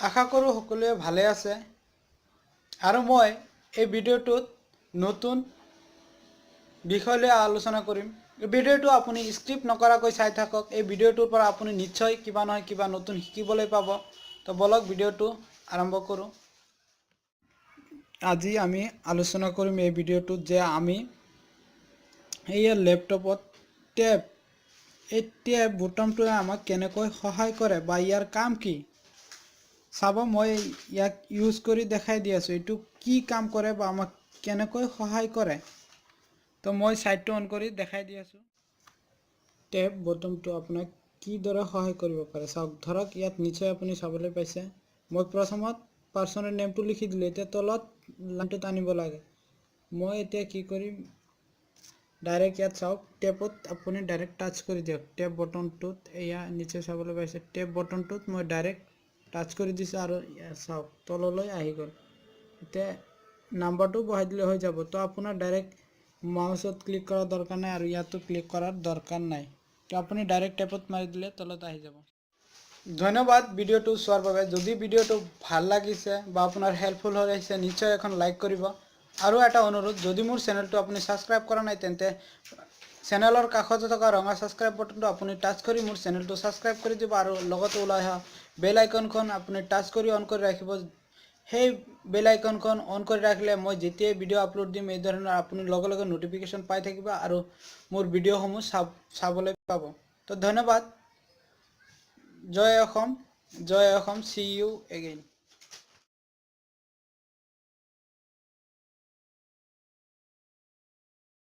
আশা কৰোঁ সকলোৱে ভালে আছে আৰু মই এই ভিডিঅ'টোত নতুন বিষয় লৈ আলোচনা কৰিম। এই ভিডিঅ'টো আপুনি স্ক্ৰিপ্ট নকৰাকৈ চাই থাকক। এই ভিডিঅ'টোৰ পৰা আপুনি নিশ্চয় কিবা নহয় কিবা নতুন শিকিবলৈ পাব। তো বলক ভিডিঅ'টো আৰম্ভ কৰোঁ। আজি আমি আলোচনা কৰিম এই ভিডিঅ'টোত যে আমি এই লেপটপত টেব এই টেব বুটামটোৱে আমাক কেনেকৈ সহায় কৰে বা ইয়াৰ কাম কি। চাব মই ইয়াক ইউজ কৰি দেখাই দি আছোঁ এইটো কি কাম কৰে বা আমাক কেনেকৈ সহায় কৰে। তো মই সাইটটো অন কৰি দেখাই দি আছোঁ। টেব বটনটো আপোনাক কিদৰে সহায় কৰিব পাৰে চাওক। ধৰক ইয়াত নিশ্চয় আপুনি চাবলৈ পাইছে মই প্ৰথমত পাৰ্চনেল নেমটো লিখি দিলোঁ। এতিয়া তলত লাইনটো টানিব লাগে। মই এতিয়া কি কৰিম ডাইৰেক্ট ইয়াত চাওক টেবত আপুনি ডাইৰেক্ট টাচ কৰি দিয়ক। টেব বটনটোত এয়া নিশ্চয় চাবলৈ পাইছে টেব বটনটোত মই ডাইৰেক্ট টাচ কৰি দিছোঁ আৰু চাওক তললৈ আহি গ'ল। এতিয়া নাম্বাৰটো বহাই দিলে হৈ যাব। তো আপোনাৰ ডাইৰেক্ট মাউচত ক্লিক কৰাৰ দৰকাৰ নাই আৰু ইয়াতো ক্লিক কৰাৰ দৰকাৰ নাই। তো আপুনি ডাইৰেক্ট টেপত মাৰি দিলে তলত আহি যাব। ধন্যবাদ ভিডিঅ'টো চোৱাৰ বাবে। যদি ভিডিঅ'টো ভাল লাগিছে বা আপোনাৰ হেল্পফুল হৈছে নিশ্চয় এখন লাইক কৰিব। আৰু এটা অনুৰোধ যদি মোৰ চেনেলটো আপুনি ছাবস্ক্ৰাইব কৰা নাই তেন্তে চেনেলৰ কাষতে থকা ৰঙা ছাবস্ক্ৰাইব বটনটো আপুনি টাচ কৰি মোৰ চেনেলটো ছাবস্ক্ৰাইব কৰি দিব আৰু লগতে ওলাই অহা বেল আইকনখন আপুনি টাচ কৰি অন কৰি ৰাখিব। সেই বেল আইকনখন অন কৰি ৰাখিলে মই যেতিয়াই ভিডিঅ' আপলোড দিম এই ধৰণৰ আপুনি লগে লগে নটিফিকেশ্যন পাই থাকিব আৰু মোৰ ভিডিঅ'সমূহ চাবলৈ পাব। তো ধন্যবাদ। জয় অসম, জয় অসম। See you again.